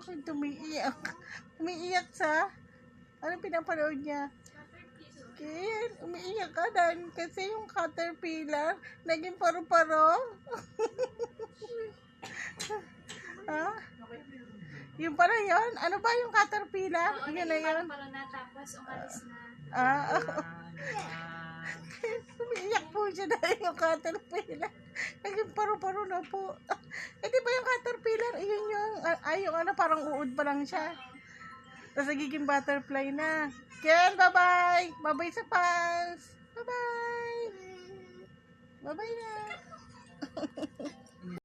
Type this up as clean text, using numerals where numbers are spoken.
Bakit tumiiyak? Umiiyak sa? Anong pinapanood niya? Ken, umiiyak ka dahil kasi yung caterpillar naging paru-paro. Ha? Yung pala yun? Ano ba yung caterpillar? Oo, Yun na yun? paru na tapos umalis na. Umiiyak po siya dahil yung caterpillar naging paru-paro na po. Eh di ba yung caterpillar, yun yung, yung ano, parang uod pa lang siya. Tapos nagiging butterfly na. Ken, bye-bye! Bye-bye sa fans! Bye-bye! Bye-bye na!